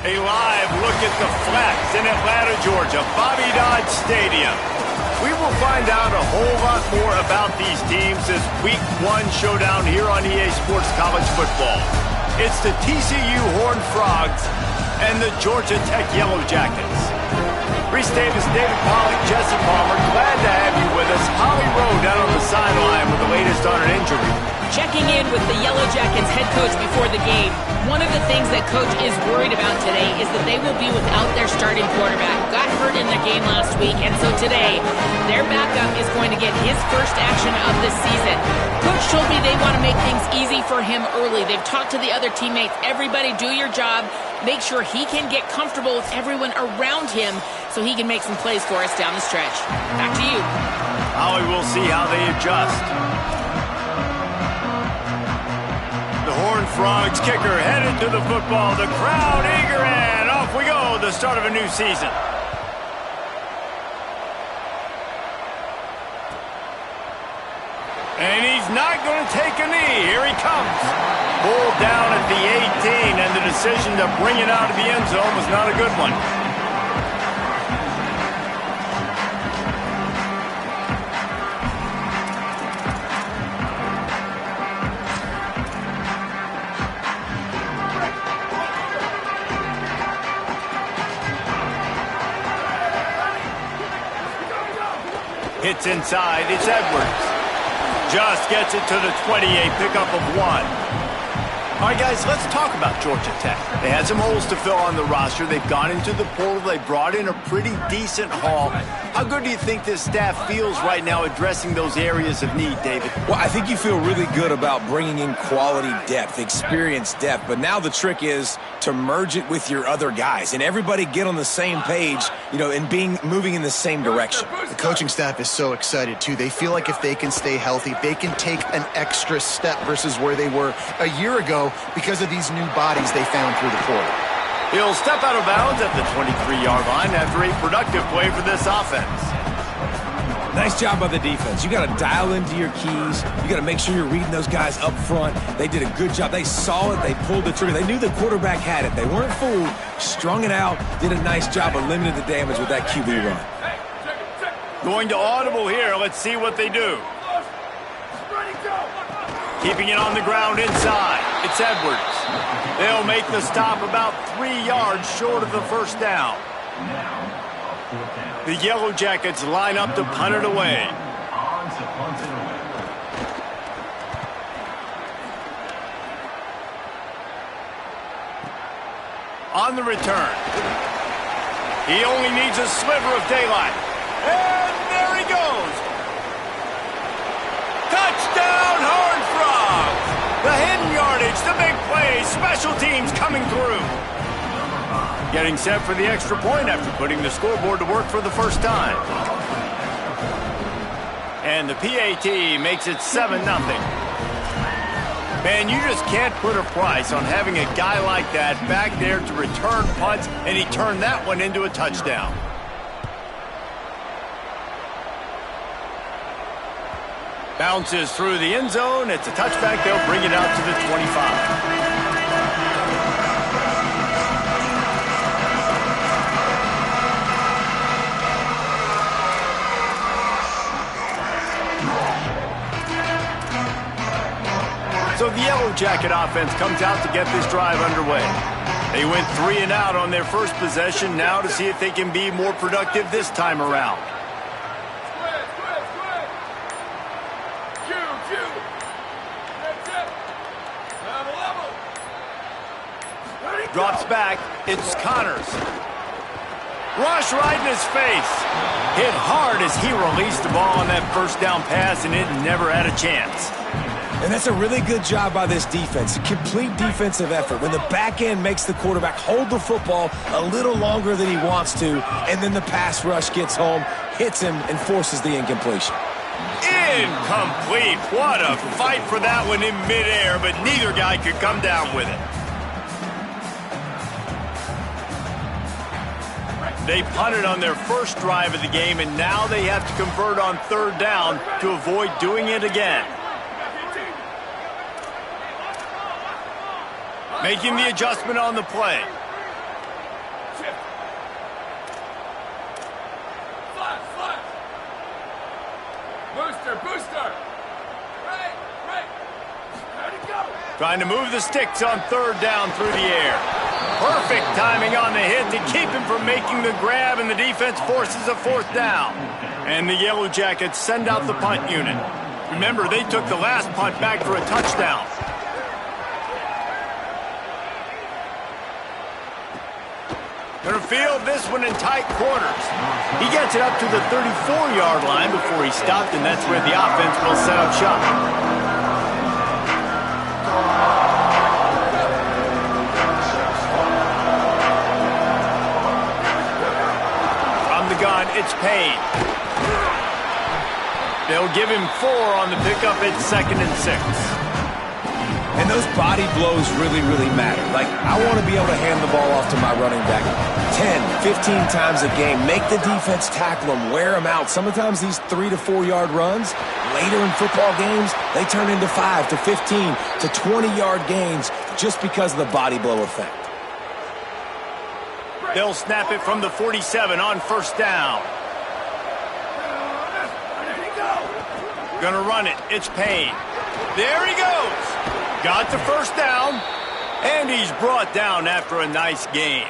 A live look at the flex in Atlanta, Georgia, Bobby Dodd Stadium. We will find out a whole lot more about these teams this Week 1 showdown here on EA Sports College Football. It's the TCU Horned Frogs and the Georgia Tech Yellow Jackets. Reese Davis, David Pollack, Jesse Palmer, glad to have you with us. Holly Rowe down on the sideline with the latest on an injury. Checking in with the Yellow Jackets head coach before the game. One of the things that coach is worried about today is that they will be without their starting quarterback. Got hurt in their game last week, and so today their backup is going to get his first action of the season. Coach told me they want to make things easy for him early. They've talked to the other teammates. Everybody do your job. Make sure he can get comfortable with everyone around him so he can make some plays for us down the stretch. Back to you. Holly, we'll see how they adjust. The Horned Frogs kicker headed to the football. The crowd eager, and off we go. The start of a new season. And he's not going to take a knee. Here he comes. Pulled down at the 18, and the decision to bring it out of the end zone was not a good one. Hits inside. It's Edwards. Just gets it to the 28, pickup of 1. All right, guys, let's talk about Georgia Tech. They had some holes to fill on the roster. They've gone into the portal. They brought in a pretty decent haul. How good do you think this staff feels right now addressing those areas of need, David? Well, I think you feel really good about bringing in quality depth, experienced depth. But now the trick is to merge it with your other guys and everybody get on the same page, and moving in the same direction. The coaching staff is so excited, too. They feel like if they can stay healthy, they can take an extra step versus where they were a year ago because of these new bodies they found through the portal. He'll step out of bounds at the 23-yard line after a productive play for this offense. Nice job by the defense. You got to dial into your keys. You got to make sure you're reading those guys up front. They did a good job. They saw it. They pulled the trigger. They knew the quarterback had it. They weren't fooled. Strung it out. Did a nice job of limiting the damage with that QB run. Going to audible here. Let's see what they do. Keeping it on the ground inside. It's Edwards. They'll make the stop about 3 yards short of the first down. The Yellow Jackets line up to punt it away. On the return. He only needs a sliver of daylight. And there he goes. Touchdown, Horned Frogs! The hidden yardage, the big play, special teams coming through. Getting set for the extra point after putting the scoreboard to work for the first time. And the PAT makes it 7-0. Man, you just can't put a price on having a guy like that back there to return punts, and he turned that one into a touchdown. Bounces through the end zone. It's a touchback. They'll bring it out to the 25. So the Yellow Jacket offense comes out to get this drive underway. They went 3 and out on their first possession, now to see if they can be more productive this time around. Drops back. It's Connors. Rush right in his face. Hit hard as he released the ball on that first down pass, and it never had a chance. And that's a really good job by this defense. A complete defensive effort. When the back end makes the quarterback hold the football a little longer than he wants to, and then the pass rush gets home, hits him, and forces the incompletion. Incomplete. What a fight for that one in midair, but neither guy could come down with it. They punted on their first drive of the game, and now they have to convert on third down to avoid doing it again. Making the adjustment on the play. Trying to move the sticks on third down through the air. Perfect timing on the hit to keep him from making the grab, and the defense forces a fourth down. And the Yellow Jackets send out the punt unit. Remember, they took the last punt back for a touchdown. Gonna field this one in tight quarters. He gets it up to the 34-yard line before he stopped, and that's where the offense will set up shop. Gun, it's Payne. They'll give him 4 on the pickup at 2nd and 6. And those body blows really, really matter. Like, I want to be able to hand the ball off to my running back 10, 15 times a game. Make the defense tackle him, wear him out. Sometimes these 3 to 4 yard runs, later in football games, they turn into 5 to 15 to 20 yard gains just because of the body blow effect. They'll snap it from the 47 on first down. Gonna run it. It's Payne. There he goes. Got the first down, and he's brought down after a nice gain.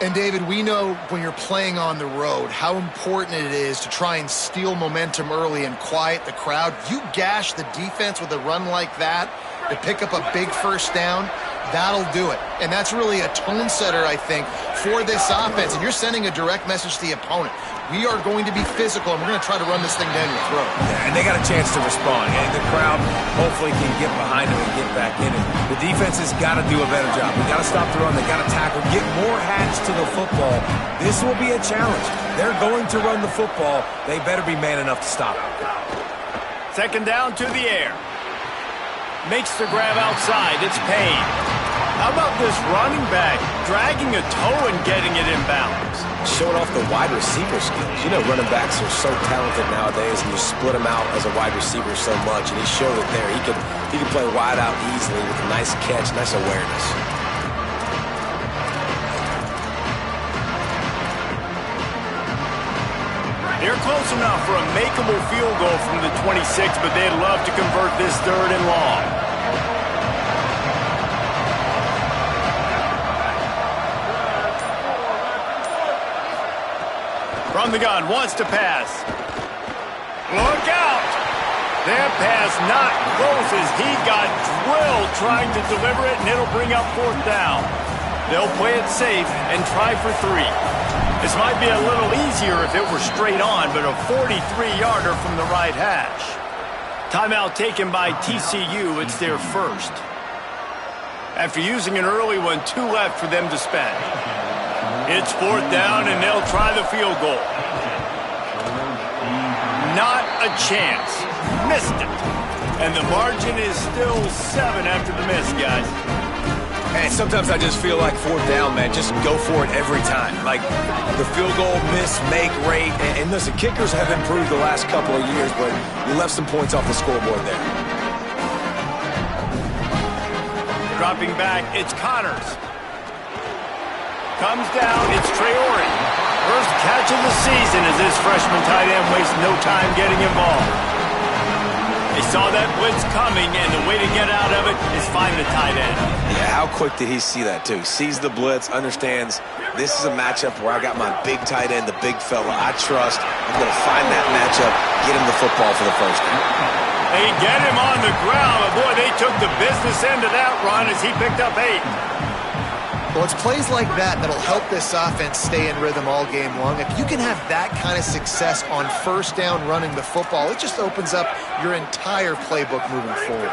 And, David, we know when you're playing on the road how important it is to try and steal momentum early and quiet the crowd. You gash the defense with a run like that to pick up a big first down, that'll do it. And that's really a tone setter, I think, for this offense. And you're sending a direct message to the opponent. We are going to be physical, and we're going to try to run this thing down your throat. Yeah, and they got a chance to respond. And the crowd hopefully can get behind them and get back in it. The defense has got to do a better job. We got to stop the run. They got to tackle, get more hats to the football. This will be a challenge. They're going to run the football. They better be man enough to stop it. 2nd down to the air. Makes the grab outside. It's Payne. How about this running back dragging a toe and getting it inbounds? Showing off the wide receiver skills. You know, running backs are so talented nowadays, and you split them out as a wide receiver so much, and he showed it there. He could play wide out easily with a nice catch, nice awareness. They're close enough for a makeable field goal from the 26, but they'd love to convert this 3rd and long. From the gun, wants to pass. Look out! That pass not close as he got drilled trying to deliver it, and it'll bring up 4th down. They'll play it safe and try for 3. This might be a little easier if it were straight on, but a 43-yarder from the right hash. Timeout taken by TCU. It's their first. After using an early one, 2 left for them to spend. It's 4th down, and they'll try the field goal. Not a chance. Missed it. And the margin is still 7 after the miss, guys. And sometimes I just feel like 4th down, man. Just go for it every time. Like the field goal miss, make rate. And listen, kickers have improved the last couple of years, but you left some points off the scoreboard there. Dropping back, it's Connors. Comes down, it's Traore. First catch of the season as this freshman tight end wastes no time getting involved. They saw that blitz coming, and the way to get out of it is find the tight end. Yeah, how quick did he see that, too? Sees the blitz, understands this is a matchup where I got my big tight end, the big fella I trust. I'm going to find that matchup, get him the football for the first time. They get him on the ground, but boy, they took the business end of that run as he picked up 8. Well, it's plays like that that'll help this offense stay in rhythm all game long. If you can have that kind of success on first down running the football, it just opens up your entire playbook moving forward.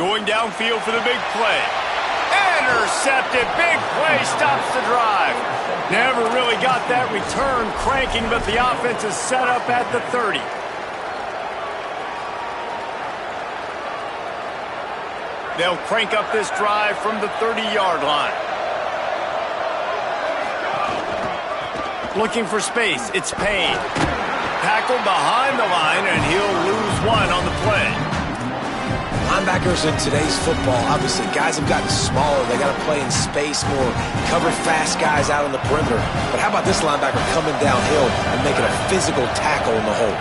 Going downfield for the big play. Intercepted. Big play stops the drive. Never really got that return cranking, but the offense is set up at the 30. They'll crank up this drive from the 30-yard line. Looking for space, it's Payne. Tackled behind the line, and he'll lose 1 on the play. Linebackers in today's football, obviously, guys have gotten smaller. They got to play in space more, cover fast guys out on the perimeter. But how about this linebacker coming downhill and making a physical tackle in the hole?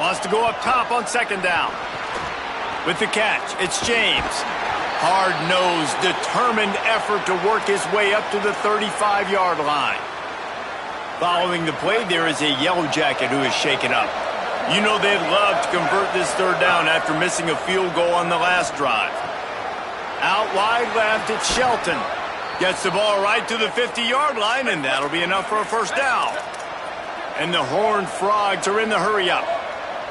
Wants to go up top on second down. With the catch, it's James. Hard-nosed, determined effort to work his way up to the 35-yard line. Following the play, there is a yellow jacket who is shaken up. You know they'd love to convert this third down after missing a field goal on the last drive. Out wide left, it's Shelton. Gets the ball right to the 50-yard line, and that'll be enough for a first down. And the Horned Frogs are in the hurry-up.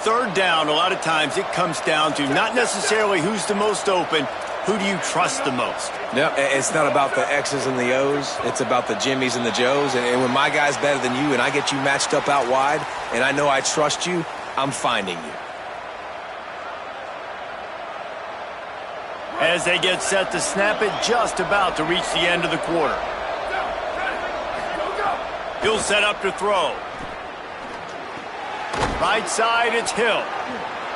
Third down, a lot of times it comes down to not necessarily who's the most open, who do you trust the most? No, it's not about the X's and the O's. It's about the Jimmies and the Joes. And when my guy's better than you and I get you matched up out wide, and I know I trust you, I'm finding you. As they get set to snap it, just about to reach the end of the quarter. He'll set up to throw. Right side, it's Hill.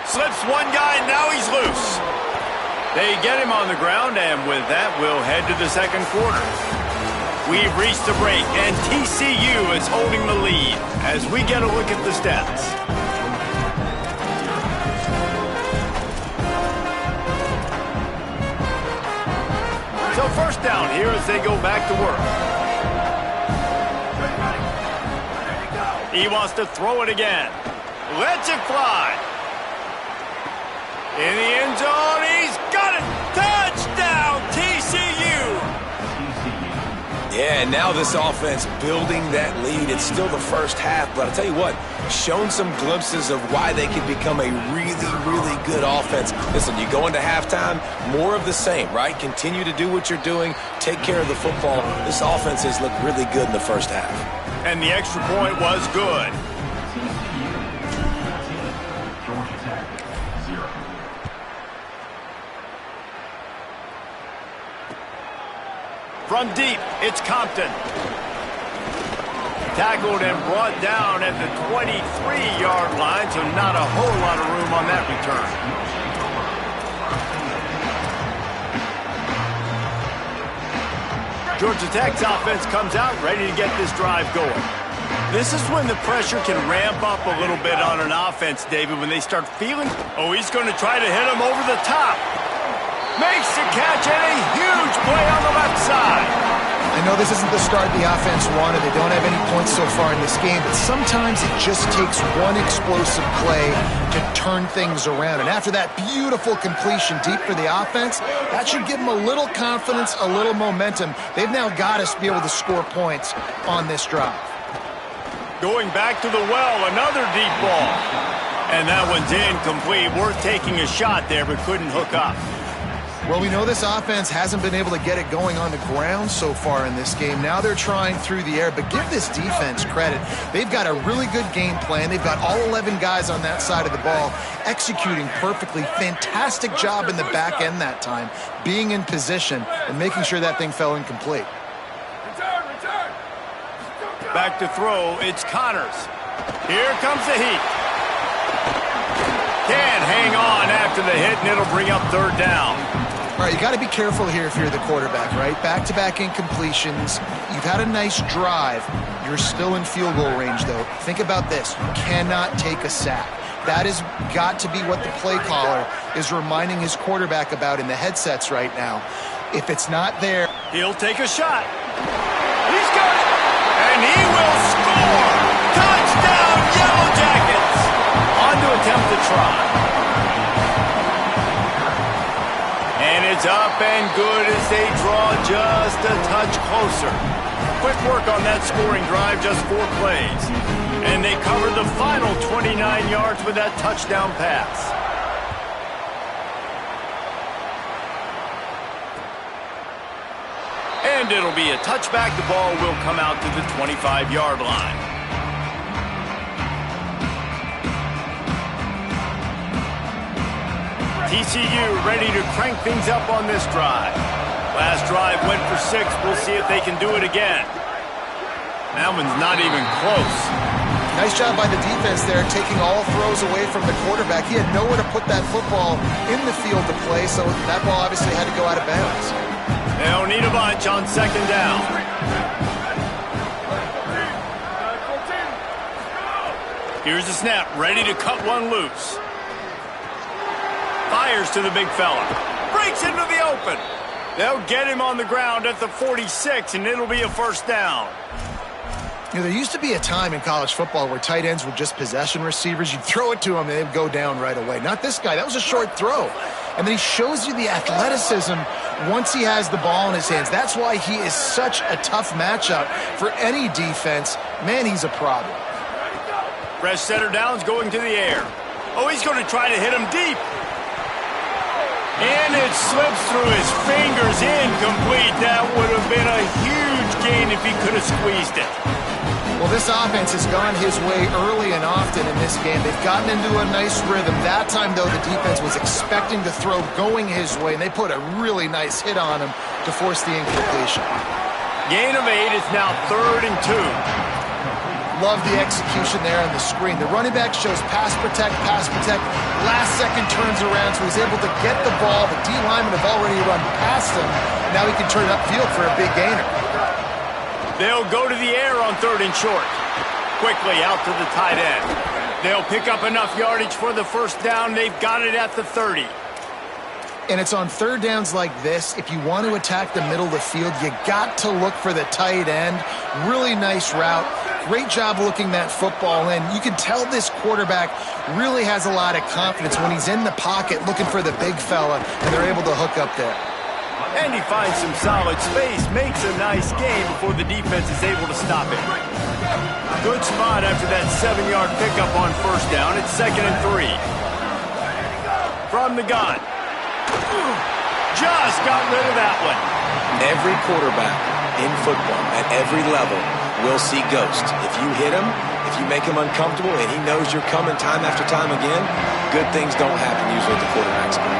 Slips one guy, now he's loose. They get him on the ground, and with that, we'll head to the second quarter. We've reached the break, and TCU is holding the lead as we get a look at the stats. So first down here as they go back to work. He wants to throw it again. Lets it fly. In the end zone, he's got it. Touchdown, TCU. Yeah, and now this offense building that lead. It's still the first half, but I'll tell you what, shown some glimpses of why they could become a really, really good offense. Listen, you go into halftime, more of the same, right? Continue to do what you're doing, take care of the football. This offense has looked really good in the first half. And the extra point was good. From deep, it's Compton. Tackled and brought down at the 23-yard line, so not a whole lot of room on that return. Georgia Tech's offense comes out ready to get this drive going. This is when the pressure can ramp up a little bit on an offense, David, when they start feeling, oh, he's going to try to hit him over the top. Makes the catch and a huge play on the left side. I know this isn't the start the offense wanted. They don't have any points so far in this game, but sometimes it just takes one explosive play to turn things around. And after that beautiful completion deep for the offense, that should give them a little confidence, a little momentum. They've now got to be able to score points on this drive. Going back to the well, another deep ball. And that one's incomplete. Worth taking a shot there, but couldn't hook up. Well, we know this offense hasn't been able to get it going on the ground so far in this game. Now they're trying through the air, but give this defense credit. They've got a really good game plan. They've got all 11 guys on that side of the ball executing perfectly. Fantastic job in the back end that time, being in position and making sure that thing fell incomplete. Back to throw, it's Connors. Here comes the heat. Can't hang on after the hit, and it'll bring up third down. All right, you got to be careful here if you're the quarterback, right? Back-to-back incompletions. You've had a nice drive. You're still in field goal range, though. Think about this. You cannot take a sack. That has got to be what the play caller is reminding his quarterback about in the headsets right now. If it's not there, he'll take a shot. He's got it, and he will score. Touchdown, Yellow Jackets. On to attempt the try. And it's up and good as they draw just a touch closer. Quick work on that scoring drive, just 4 plays. And they covered the final 29 yards with that touchdown pass. And it'll be a touchback. The ball will come out to the 25-yard line. TCU ready to crank things up on this drive. Last drive went for 6. We'll see if they can do it again. That one's not even close. Nice job by the defense there, taking all throws away from the quarterback. He had nowhere to put that football in the field to play, so that ball obviously had to go out of bounds. They'll need a bunch on second down. Here's the snap, ready to cut one loose. Fires to the big fella. Breaks into the open. They'll get him on the ground at the 46, and it'll be a first down. You know, there used to be a time in college football where tight ends were just possession receivers. You'd throw it to them, and they'd go down right away. Not this guy. That was a short throw. And then he shows you the athleticism once he has the ball in his hands. That's why he is such a tough matchup for any defense. Man, he's a problem. Fresh setter downs going to the air. Oh, he's going to try to hit him deep. And it slips through his fingers, incomplete. That would have been a huge gain if he could have squeezed it. Well, this offense has gone his way early and often in this game. They've gotten into a nice rhythm. That time, though, the defense was expecting to throw going his way, and they put a really nice hit on him to force the incompletion. Gain of 8 is now 3rd and 2. Love the execution there on the screen. The running back shows pass protect. Last second turns around, so he's able to get the ball. The D linemen have already run past him. Now he can turn it upfield for a big gainer. They'll go to the air on 3rd and short. Quickly out to the tight end. They'll pick up enough yardage for the first down. They've got it at the 30. And it's on third downs like this. If you want to attack the middle of the field, you got to look for the tight end. Really nice route. Great job looking that football in. You can tell this quarterback really has a lot of confidence when he's in the pocket looking for the big fella, and they're able to hook up there. And he finds some solid space, makes a nice gain before the defense is able to stop it. Good spot after that 7-yard pickup on first down. It's 2nd and 3. From the gun. Just got rid of that one. Every quarterback in football at every level will see ghost. If you hit him, if you make him uncomfortable and he knows you're coming time after time again, good things don't happen usually at the quarterback's spot.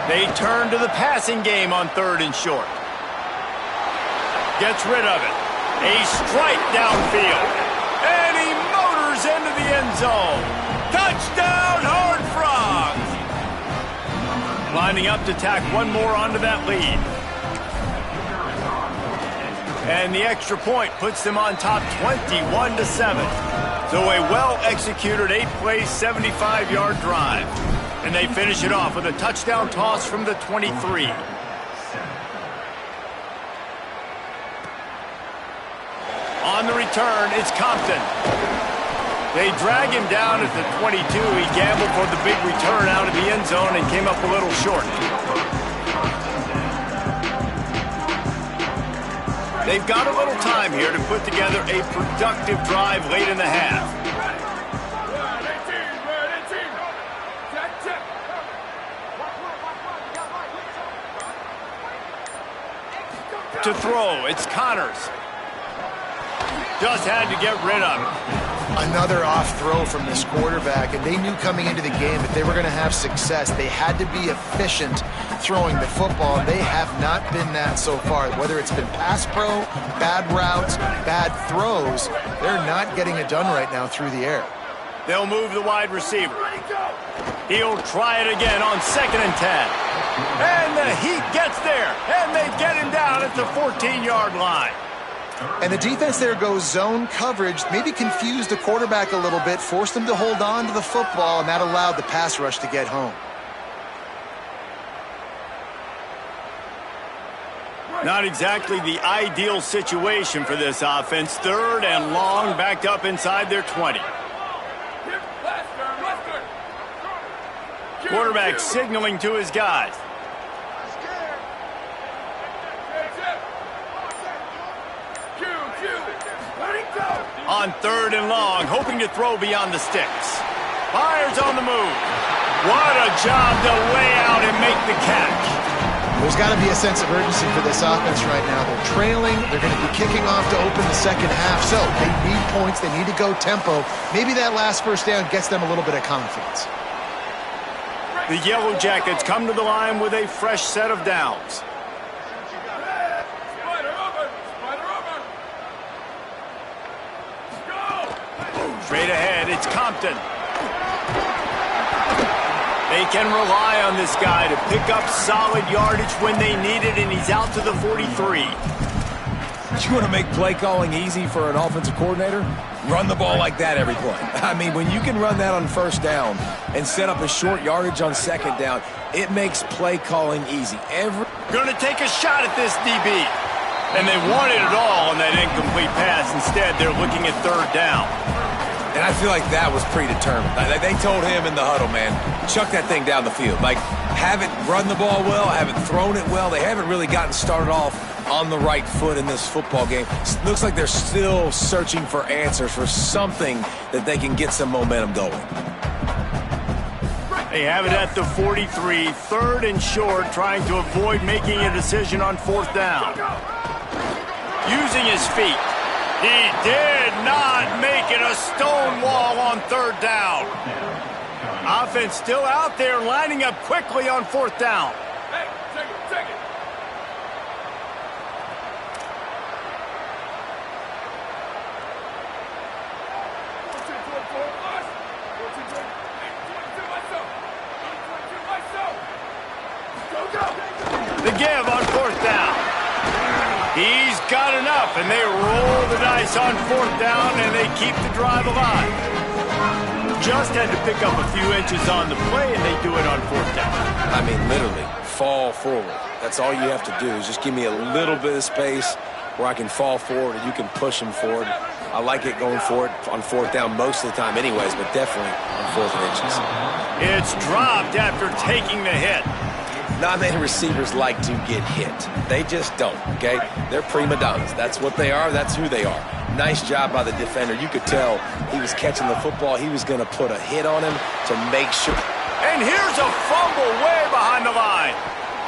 They turn to the passing game on 3rd and short. Gets rid of it. A strike downfield. And he motors into the end zone. Touchdown, Horned Frogs! Lining up to tack one more onto that lead. And the extra point puts them on top 21-7. So a well-executed 8-play, 75-yard drive. And they finish it off with a touchdown toss from the 23. On the return, it's Compton. They drag him down at the 22. He gambled for the big return out of the end zone and came up a little short. They've got a little time here to put together a productive drive late in the half. To throw, it's Connors. Just had to get rid of it. Another off throw from this quarterback, and they knew coming into the game that they were going to have success. They had to be efficient throwing the football. They have not been that so far. Whether it's been pass pro, bad routes, bad throws, they're not getting it done right now through the air. They'll move the wide receiver. He'll try it again on 2nd and 10. And the heat gets there, and they get him down at the 14-yard line. And the defense there goes zone coverage, maybe confused the quarterback a little bit, forced him to hold on to the football, and that allowed the pass rush to get home. Not exactly the ideal situation for this offense. 3rd and long, backed up inside their 20. Quarterback signaling to his guys. On 3rd and long, hoping to throw beyond the sticks. Fires on the move. What a job to lay out and make the catch. There's got to be a sense of urgency for this offense right now. They're trailing. They're going to be kicking off to open the second half. So they need points. They need to go tempo. Maybe that last first down gets them a little bit of confidence. The Yellow Jackets come to the line with a fresh set of downs. Straight ahead, it's Compton. They can rely on this guy to pick up solid yardage when they need it, and he's out to the 43. You want to make play calling easy for an offensive coordinator? Run the ball like that every play. I mean, when you can run that on first down and set up a short yardage on second down, it makes play calling easy. Going to take a shot at this DB. And they wanted it all on that incomplete pass. Instead, they're looking at third down. And I feel like that was predetermined. They told him in the huddle, man, chuck that thing down the field. Like, haven't run the ball well, haven't thrown it well. They haven't really gotten started off on the right foot in this football game. It looks like they're still searching for answers, for something that they can get some momentum going. They have it at the 43, third and short, trying to avoid making a decision on fourth down. Using his feet. He did not make it a stone wall on third down. Offense still out there, lining up quickly on fourth down. Hey, take it. The give on fourth down. He's got enough, and they roll the dice on fourth down, and they keep the drive alive. Just had to pick up a few inches on the play, and they do it on fourth down. I mean, literally, fall forward. That's all you have to do is just give me a little bit of space where I can fall forward and you can push him forward. I like it going forward on fourth down most of the time anyways, but definitely on fourth and inches. It's dropped after taking the hit. Not many receivers like to get hit. They just don't, okay? They're prima donnas. That's what they are. That's who they are. Nice job by the defender. You could tell he was catching the football. He was going to put a hit on him to make sure. And here's a fumble way behind the line.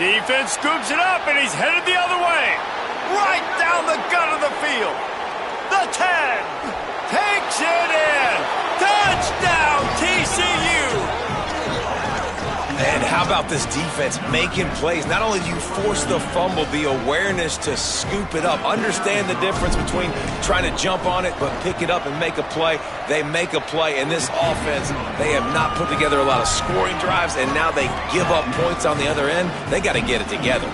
Defense scoops it up, and he's headed the other way. Right down the gut of the field. The 10 takes it in. Touchdown, TCU. And how about this defense making plays? Not only do you force the fumble, the awareness to scoop it up. Understand the difference between trying to jump on it but pick it up and make a play. They make a play. In this offense, they have not put together a lot of scoring drives, and now they give up points on the other end. They got to get it together.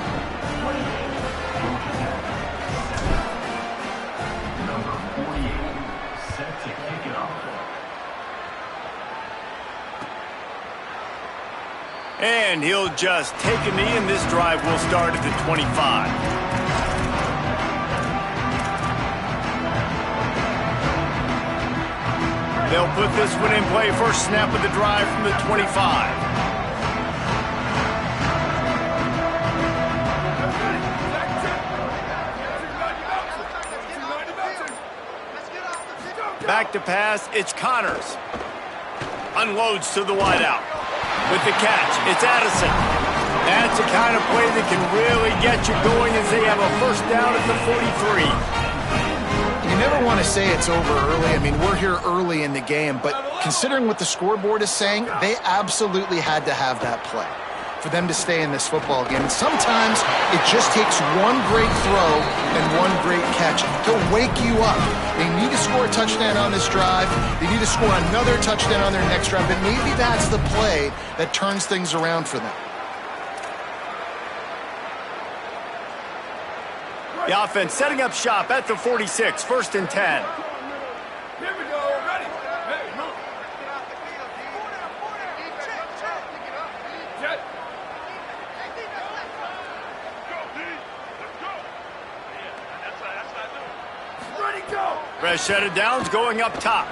And he'll just take a knee, and this drive will start at the 25. They'll put this one in play. First snap of the drive from the 25. Back to pass, it's Connors. Unloads to the wideout. With the catch, it's Addison. That's the kind of play that can really get you going as they have a first down at the 43. You never want to say it's over early. I mean, we're here early in the game, but considering what the scoreboard is saying, they absolutely had to have that play for them to stay in this football game. And sometimes it just takes one great throw and one great catch to wake you up. They need to score a touchdown on this drive. They need to score another touchdown on their next drive, but maybe that's the play that turns things around for them. The offense setting up shop at the 46, first and 10. Here we go, ready. Hey, move. Jet. Ready, go. Fresh set of downs going up top.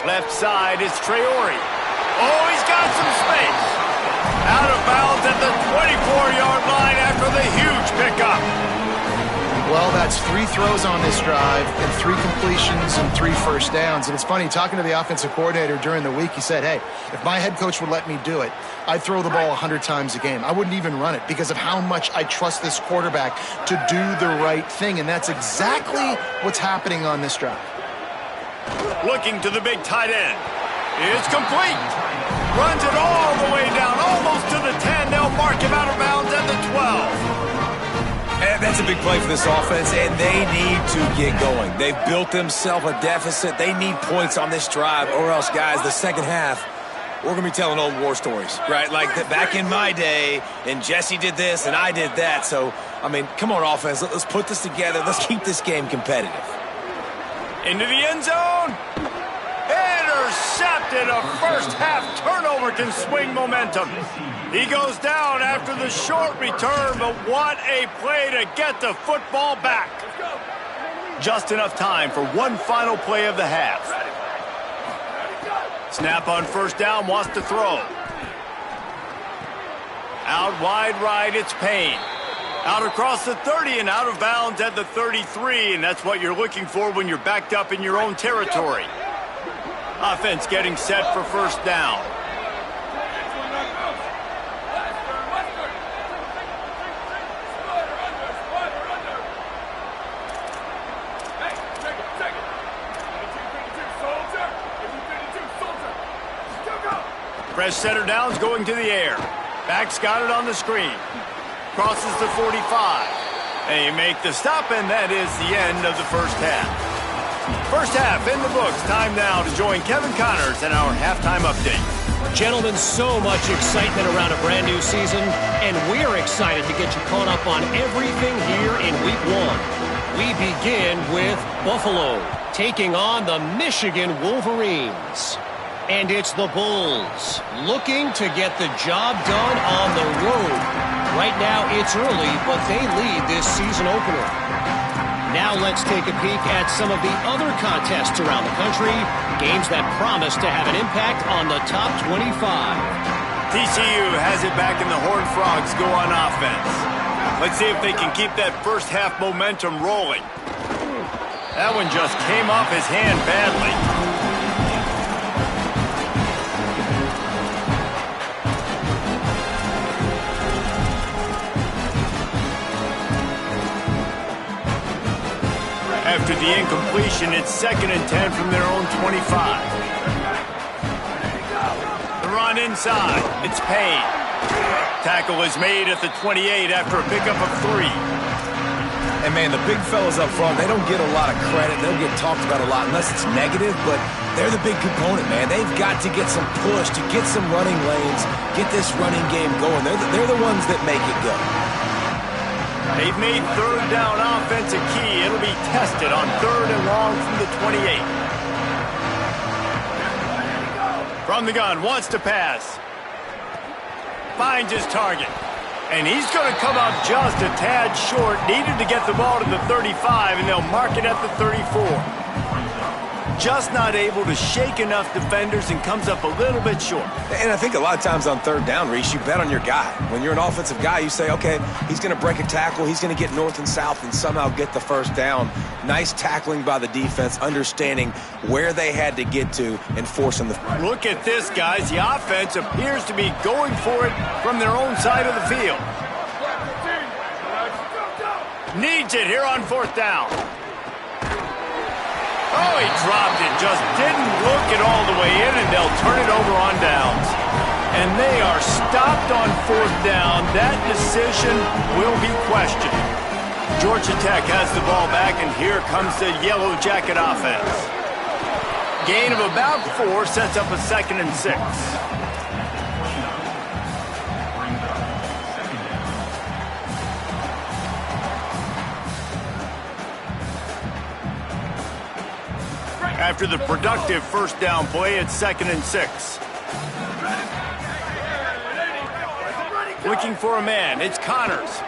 Left side is Traore. Oh, he's got some space. Out of bounds at the 24-yard line after the huge pickup. Well, that's 3 throws on this drive and 3 completions and 3 first downs. And it's funny, talking to the offensive coordinator during the week, he said, hey, if my head coach would let me do it, I'd throw the ball 100 times a game. I wouldn't even run it because of how much I trust this quarterback to do the right thing. And that's exactly what's happening on this drive. Looking to the big tight end. It's complete. Runs it all the way down, almost to the 10. They'll mark him out of bounds at the 12. And that's That's a big play for this offense, and they need to get going. They've built themselves a deficit. They need points on this drive, or else, guys, the second half, we're going to be telling old war stories, right? Like back in my day, and Jesse did this, and I did that. So, I mean, come on, offense. Let's put this together. Let's keep this game competitive. Into the end zone. Intercepted. A first-half turnover can swing momentum. He goes down after the short return, but what a play to get the football back. Just enough time for one final play of the half. Snap on first down, wants to throw. Out wide right, it's Payne. Out across the 30 and out of bounds at the 33, and that's what you're looking for when you're backed up in your own territory. Offense getting set for first down. Fresh center downs going to the air. Back's got it on the screen. Crosses the 45. And you make the stop, and that is the end of the first half. First half in the books. Time now to join Kevin Connors in our halftime update. Gentlemen, so much excitement around a brand new season, and we're excited to get you caught up on everything here in Week 1. We begin with Buffalo, taking on the Michigan Wolverines. And it's the Bulls, looking to get the job done on the road. Right now, it's early, but they lead this season opener. Now let's take a peek at some of the other contests around the country, games that promise to have an impact on the top 25. TCU has it back, and the Horned Frogs go on offense. Let's see if they can keep that first half momentum rolling. That one just came off his hand badly. After the incompletion, it's 2nd and 10 from their own 25. The run inside. It's Payne. Tackle is made at the 28 after a pickup of 3. And, man, the big fellas up front, they don't get a lot of credit. They don't get talked about a lot unless it's negative, but they're the big component, man. They've got to get some push, to get some running lanes, get this running game going. They're the ones that make it go. They've made third down offense a key. It'll be tested on 3rd and long from the 28. From the gun, wants to pass. Finds his target. And he's going to come out just a tad short. Needed to get the ball to the 35, and they'll mark it at the 34. Just not able to shake enough defenders and comes up a little bit short. And I think a lot of times on 3rd down, Reese, you bet on your guy. When you're an offensive guy, you say, okay, he's going to break a tackle, he's going to get north and south and somehow get the first down. Nice tackling by the defense, understanding where they had to get to and forcing the... Look at this, guys. The offense appears to be going for it from their own side of the field. Needs it here on 4th down. Oh, he dropped it. Just didn't look it all the way in, and they'll turn it over on downs. And they are stopped on 4th down. That decision will be questioned. Georgia Tech has the ball back, and here comes the Yellow Jacket offense. Gain of about 4 sets up a 2nd and 6. After the productive first down play, it's 2nd and 6. Looking for a man, it's Connors.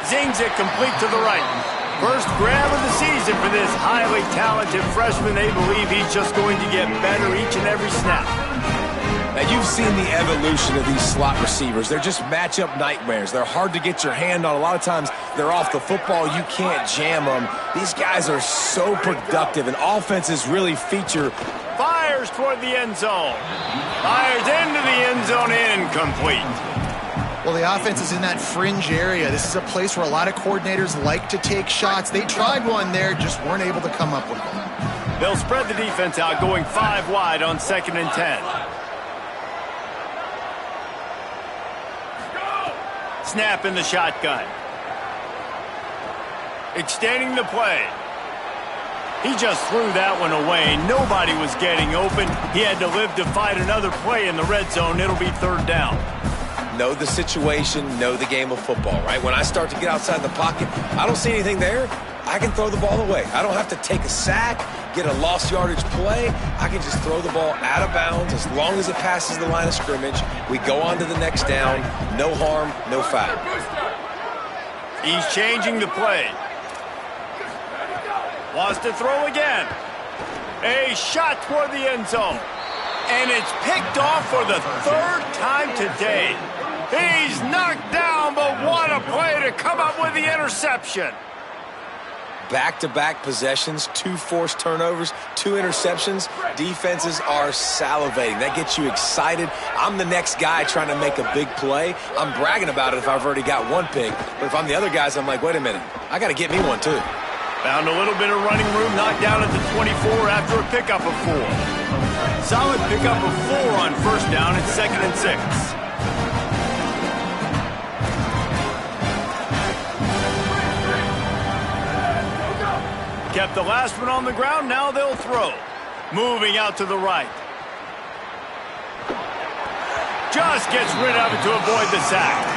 Zings it complete to the right. First grab of the season for this highly talented freshman. They believe he's just going to get better each and every snap. Now, you've seen the evolution of these slot receivers. They're just matchup nightmares. They're hard to get your hand on. A lot of times, they're off the football. You can't jam them. These guys are so productive, and offenses really feature. Fires toward the end zone. Fires into the end zone, incomplete. Well, the offense is in that fringe area. This is a place where a lot of coordinators like to take shots. They tried one there, just weren't able to come up with one. They'll spread the defense out, going 5 wide on 2nd and 10. Snap in the shotgun. Extending the play. He just threw that one away. Nobody was getting open. He had to live to fight another play in the red zone. It'll be third down. Know the situation, know the game of football, right? When I start to get outside the pocket, I don't see anything there, I can throw the ball away. I don't have to take a sack, get a lost yardage play. I can just throw the ball out of bounds as long as it passes the line of scrimmage. We go on to the next down. No harm, no foul. He's changing the play. Wants to throw again. A shot toward the end zone. And it's picked off for the third time today. He's knocked down, but what a play to come up with the interception. Back-to-back possessions, 2 forced turnovers, 2 interceptions. Defenses are salivating. That gets you excited. I'm the next guy trying to make a big play. I'm bragging about it if I've already got 1 pick. But if I'm the other guys, I'm like, wait a minute. I got to get me one, too. Found a little bit of running room, knocked down at the 24 after a pickup of 4. Solid pickup of 4 on first down. It's 2nd and 6. Kept the last one on the ground. Now they'll throw. Moving out to the right. Just gets rid of it to avoid the sack.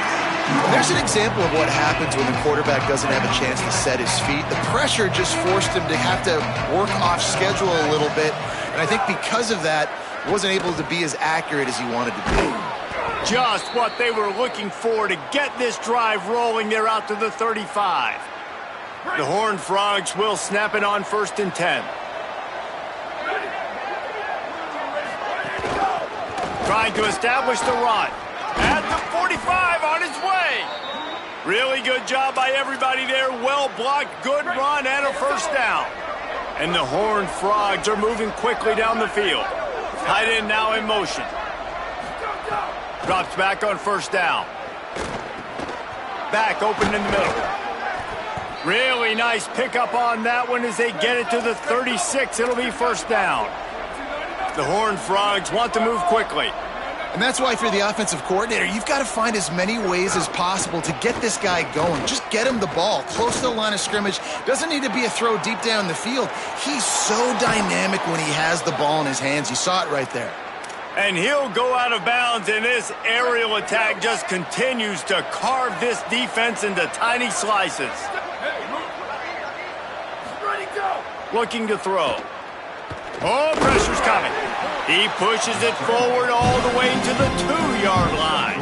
There's an example of what happens when the quarterback doesn't have a chance to set his feet. The pressure just forced him to have to work off schedule a little bit. And I think because of that, wasn't able to be as accurate as he wanted to be. Just what they were looking for to get this drive rolling. They're out to the 35. The Horned Frogs will snap it on 1st and 10. Trying to establish the run. At the 45 on his way. Really good job by everybody there. Well blocked, good run, and a first down. And the Horned Frogs are moving quickly down the field. Tight end now in motion. Drops back on first down. Back open in the middle. Really nice pickup on that one as they get it to the 36. It'll be first down. The Horned Frogs want to move quickly. And that's why, if you're the offensive coordinator, you've got to find as many ways as possible to get this guy going. Just get him the ball close to the line of scrimmage. Doesn't need to be a throw deep down the field. He's so dynamic when he has the ball in his hands. You saw it right there. And he'll go out of bounds, and this aerial attack just continues to carve this defense into tiny slices. Looking to throw. Oh, pressure's coming. He pushes it forward all the way to the 2-yard line.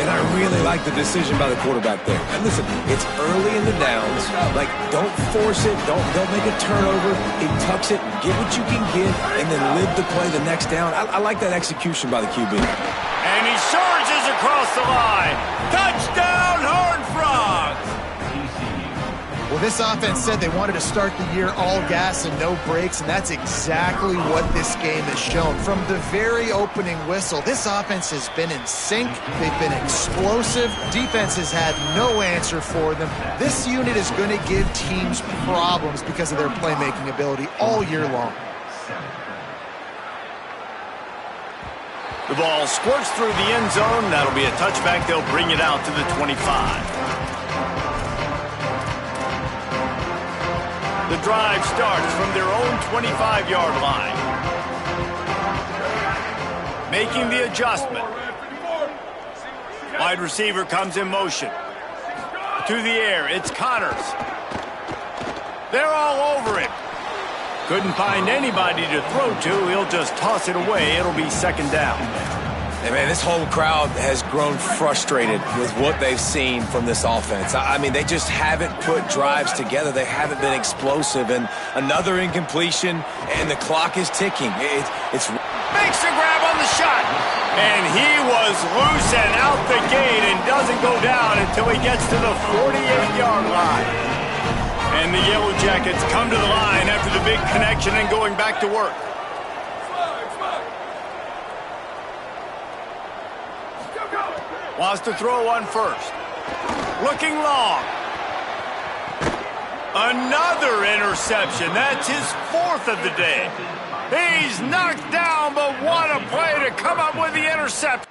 And I really like the decision by the quarterback there. And listen, it's early in the downs. Like, don't force it. Don't make a turnover. He tucks it, get what you can get, and then live the play the next down. I like that execution by the QB. And he surges across the line. Touchdown, Horned Frogs! Well, this offense said they wanted to start the year all gas and no brakes, and that's exactly what this game has shown. From the very opening whistle, this offense has been in sync. They've been explosive. Defense has had no answer for them. This unit is going to give teams problems because of their playmaking ability all year long. The ball squirts through the end zone. That'll be a touchback. They'll bring it out to the 25. The drive starts from their own 25-yard line. Making the adjustment. Wide receiver comes in motion. To the air, it's Connors. They're all over him. Couldn't find anybody to throw to. He'll just toss it away. It'll be second down. And man, this whole crowd has grown frustrated with what they've seen from this offense. I mean, they just haven't put drives together. They haven't been explosive. And another incompletion, and the clock is ticking. It's makes a grab on the shot. And he was loose and out the gate and doesn't go down until he gets to the 48-yard line. And the Yellow Jackets come to the line after the big connection and going back to work. Wants to throw on first. Looking long. Another interception. That's his 4th of the day. He's knocked down, but what a play to come up with the interception.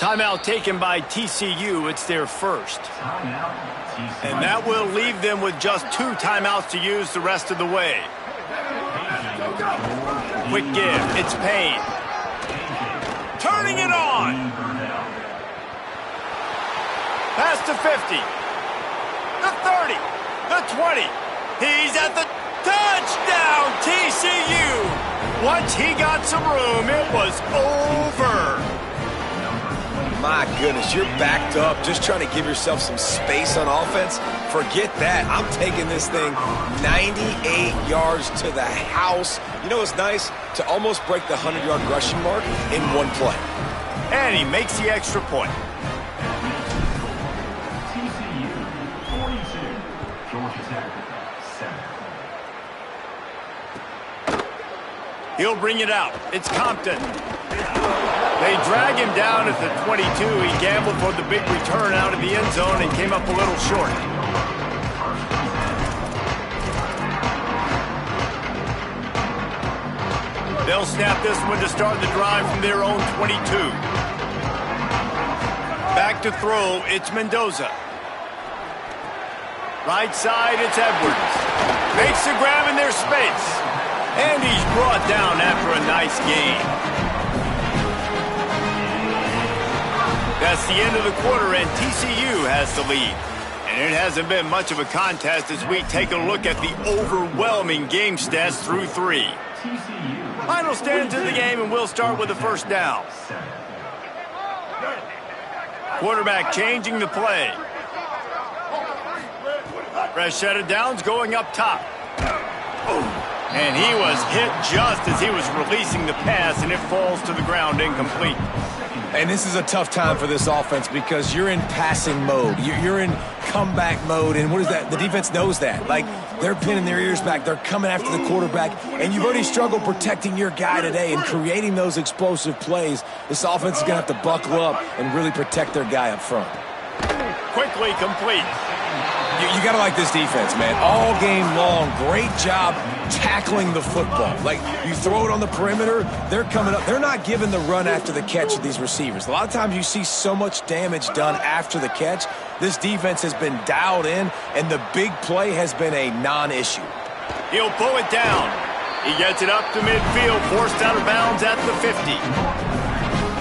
Timeout taken by TCU. It's their first. And that will leave them with just 2 timeouts to use the rest of the way. Quick give. It's Payne. Turning it on. Pass to 50. The 30. The 20. He's at the touchdown, TCU. Once he got some room, it was over. My goodness, you're backed up, just trying to give yourself some space on offense. Forget that. I'm taking this thing 98 yards to the house. You know what's nice? To almost break the 100-yard rushing mark in one play. And he makes the extra point. TCU 42, Georgia Tech 7. He'll bring it out. It's Compton. They drag him down at the 22. He gambled for the big return out of the end zone and came up a little short. They'll snap this one to start the drive from their own 22. Back to throw, it's Mendoza. Right side, it's Edwards. Makes the grab in their space. And he's brought down after a nice gain. That's the end of the quarter, and TCU has the lead. And it hasn't been much of a contest as we take a look at the overwhelming game stats through 3. Final stands of the game, and we'll start with the first down. Quarterback changing the play. Fresh set of downs going up top. And he was hit just as he was releasing the pass, and it falls to the ground incomplete. And this is a tough time for this offense because you're in passing mode. You're in comeback mode, and what is that? The defense knows that. Like, they're pinning their ears back. They're coming after the quarterback, and you've already struggled protecting your guy today and creating those explosive plays. This offense is going to have to buckle up and really protect their guy up front. Quickly complete. You got to like this defense, man. All game long, great job tackling the football. Like, you throw it on the perimeter, they're coming up. They're not giving the run after the catch to these receivers. A lot of times you see so much damage done after the catch. This defense has been dialed in, and the big play has been a non-issue. He'll pull it down. He gets it up to midfield, forced out of bounds at the 50.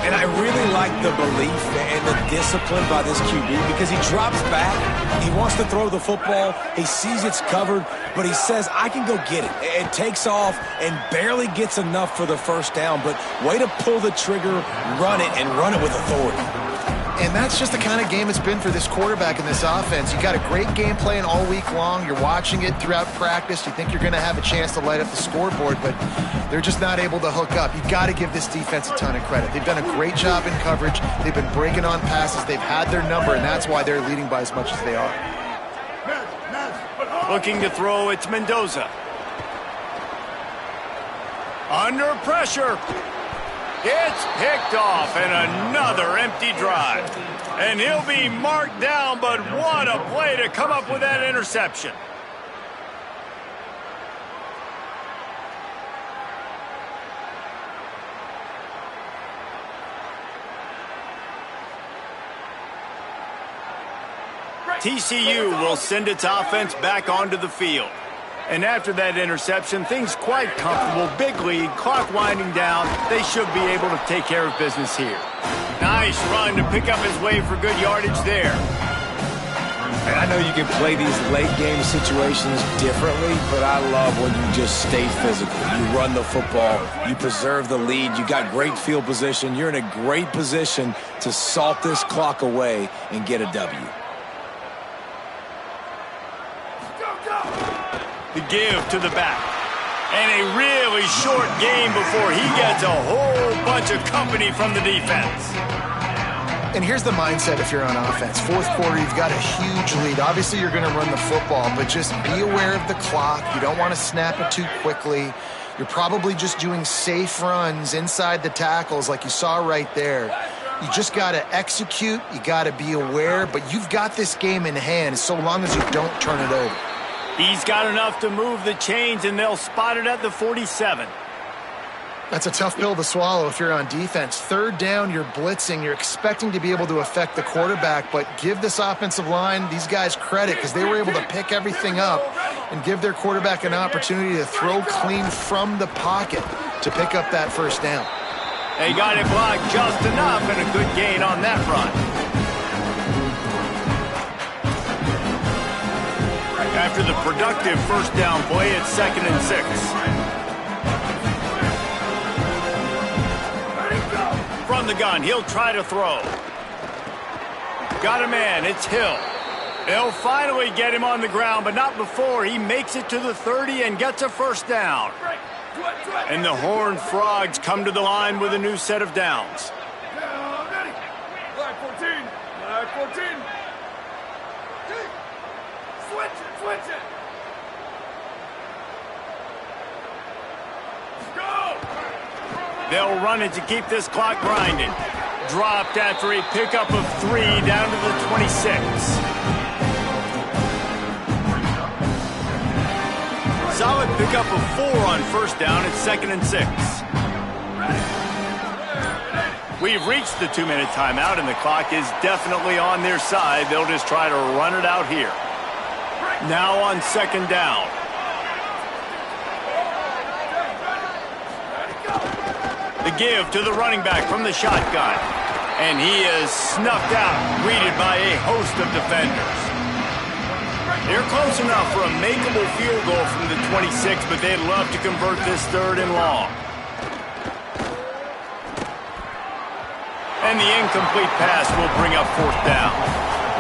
And I really like the belief and the discipline by this QB because he drops back, he wants to throw the football, he sees it's covered, but he says, I can go get it. It takes off and barely gets enough for the first down, but way to pull the trigger, run it with authority. And that's just the kind of game it's been for this quarterback in this offense. You got a great game plan all week long. You're watching it throughout practice. You think you're going to have a chance to light up the scoreboard, but they're just not able to hook up. You've got to give this defense a ton of credit. They've done a great job in coverage. They've been breaking on passes. They've had their number, and that's why they're leading by as much as they are. Looking to throw, it's Mendoza. Under pressure. It's picked off, and another empty drive. And he'll be marked down, but what a play to come up with that interception. TCU will send its offense back onto the field. And after that interception, things quite comfortable. Big lead, clock winding down. They should be able to take care of business here. Nice run to pick up his way for good yardage there. And I know you can play these late game situations differently, but I love when you just stay physical. You run the football, you preserve the lead, you got great field position. You're in a great position to salt this clock away and get a W. The give to the back. And a really short game before he gets a whole bunch of company from the defense. And here's the mindset if you're on offense. Fourth quarter, you've got a huge lead. Obviously, you're going to run the football, but just be aware of the clock. You don't want to snap it too quickly. You're probably just doing safe runs inside the tackles like you saw right there. You just got to execute. You got to be aware, but you've got this game in hand so long as you don't turn it over. He's got enough to move the chains, and they'll spot it at the 47. That's a tough pill to swallow if you're on defense. Third down, you're blitzing. You're expecting to be able to affect the quarterback, but give this offensive line, these guys, credit because they were able to pick everything up and give their quarterback an opportunity to throw clean from the pocket to pick up that first down. They got it blocked just enough and a good gain on that run. After the productive first down play, it's 2nd and 6. From the gun, he'll try to throw. Got a man, it's Hill. They'll finally get him on the ground, but not before he makes it to the 30 and gets a first down. And the Horned Frogs come to the line with a new set of downs. Ready. Flag 14. Flag 14. Switch it. Switch it. Go. They'll run it to keep this clock grinding. Dropped after a pickup of 3 down to the 26. Solid pickup of 4 on first down. It's 2nd and 6. We've reached the 2-minute timeout, and the clock is definitely on their side. They'll just try to run it out here. Now on 2nd down. The give to the running back from the shotgun. And he is snuffed out, greeted by a host of defenders. They're close enough for a makeable field goal from the 26, but they'd love to convert this 3rd and long. And the incomplete pass will bring up 4th down.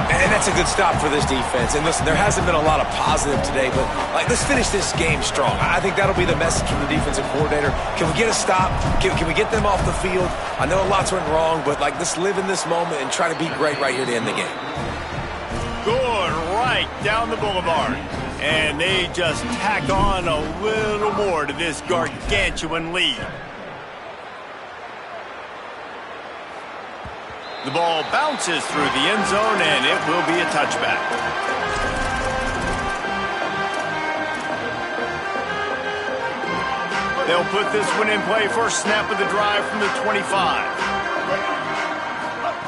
And that's a good stop for this defense. And listen, there hasn't been a lot of positive today, but let's finish this game strong. I think that'll be the message from the defensive coordinator. Can we get a stop? Can we get them off the field? I know lots went wrong, but let's live in this moment and try to be great right here to end the game. Good right down the boulevard. And they just tack on a little more to this gargantuan lead. The ball bounces through the end zone, and it will be a touchback. They'll put this one in play first snap of the drive from the 25.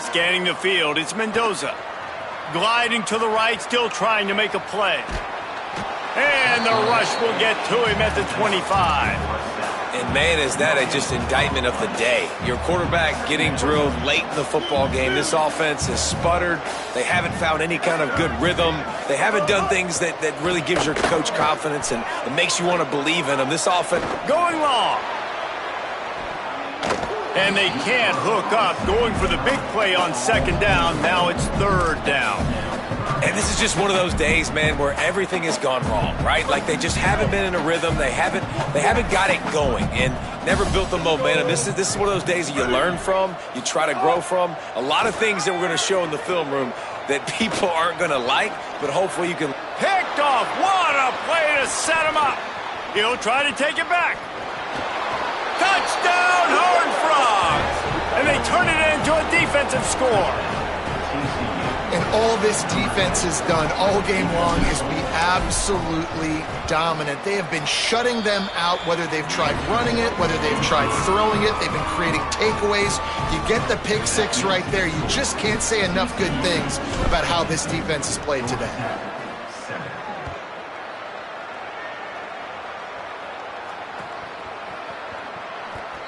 Scanning the field, it's Mendoza. Gliding to the right, still trying to make a play. And the rush will get to him at the 25. And, man, is that just indictment of the day. Your quarterback getting drilled late in the football game. This offense has sputtered. They haven't found any kind of good rhythm. They haven't done things that really gives your coach confidence and makes you want to believe in them. This offense going long. And they can't hook up. Going for the big play on 2nd down. Now it's 3rd down. And this is just one of those days, man, where everything has gone wrong, right? Like they just haven't been in a rhythm. They haven't got it going and never built the momentum. This is one of those days that you learn from, you try to grow from. A lot of things that we're going to show in the film room that people aren't going to like, but hopefully you can. Picked off. What a play to set him up. He'll try to take it back. Touchdown, Horned Frogs! And they turn it into a defensive score. And all this defense has done all game long is be absolutely dominant. They have been shutting them out, whether they've tried running it, whether they've tried throwing it. They've been creating takeaways. You get the pick 6 right there. You just can't say enough good things about how this defense has played today.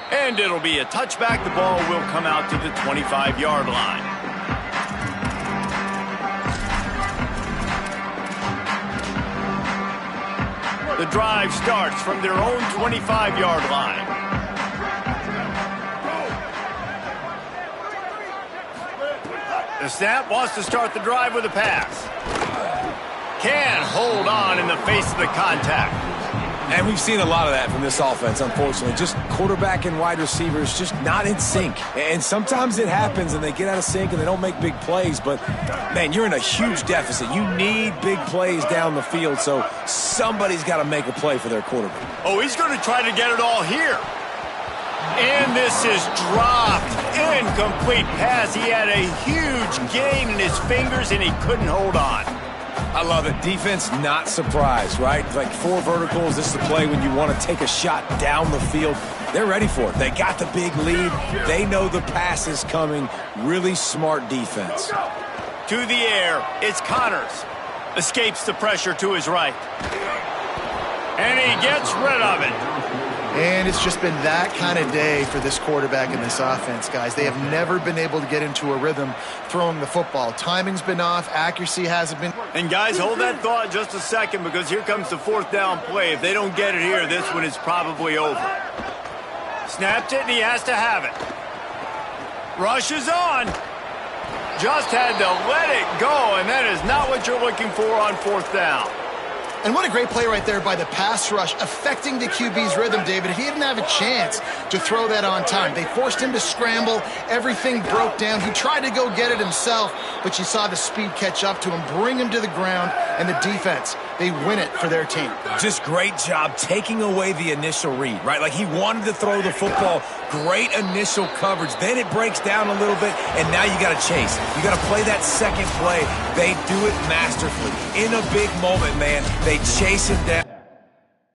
And it'll be a touchback. The ball will come out to the 25-yard line. The drive starts from their own 25-yard line. The snap wants to start the drive with a pass. Can't hold on in the face of the contact. And we've seen a lot of that from this offense, unfortunately. Just quarterback and wide receivers just not in sync. And sometimes it happens and they get out of sync and they don't make big plays. But, man, you're in a huge deficit. You need big plays down the field, so somebody's got to make a play for their quarterback. Oh, he's going to try to get it all here. And this is dropped. Incomplete pass. He had a huge gain in his fingers and he couldn't hold on. I love it. Defense not surprised, right? Like 4 verticals. This is the play when you want to take a shot down the field. They're ready for it. They got the big lead. They know the pass is coming. Really smart defense. To the air, it's Connors. Escapes the pressure to his right. And he gets rid of it. And it's just been that kind of day for this quarterback and this offense, guys. They have never been able to get into a rhythm throwing the football. Timing's been off. Accuracy hasn't been. And, guys, hold that thought just a second because here comes the fourth down play. If they don't get it here, this one is probably over. Snapped it, and he has to have it. Rushes on. Just had to let it go, and that is not what you're looking for on fourth down. And what a great play right there by the pass rush, affecting the QB's rhythm, David. He didn't have a chance to throw that on time. They forced him to scramble. Everything broke down. He tried to go get it himself, but you saw the speed catch up to him, bring him to the ground, and the defense, they win it for their team. Just great job taking away the initial read, right? Like he wanted to throw the football. Great initial coverage. Then it breaks down a little bit, and now you got to chase. You got to play that second play. They do it masterfully. In a big moment, man, they chase him down.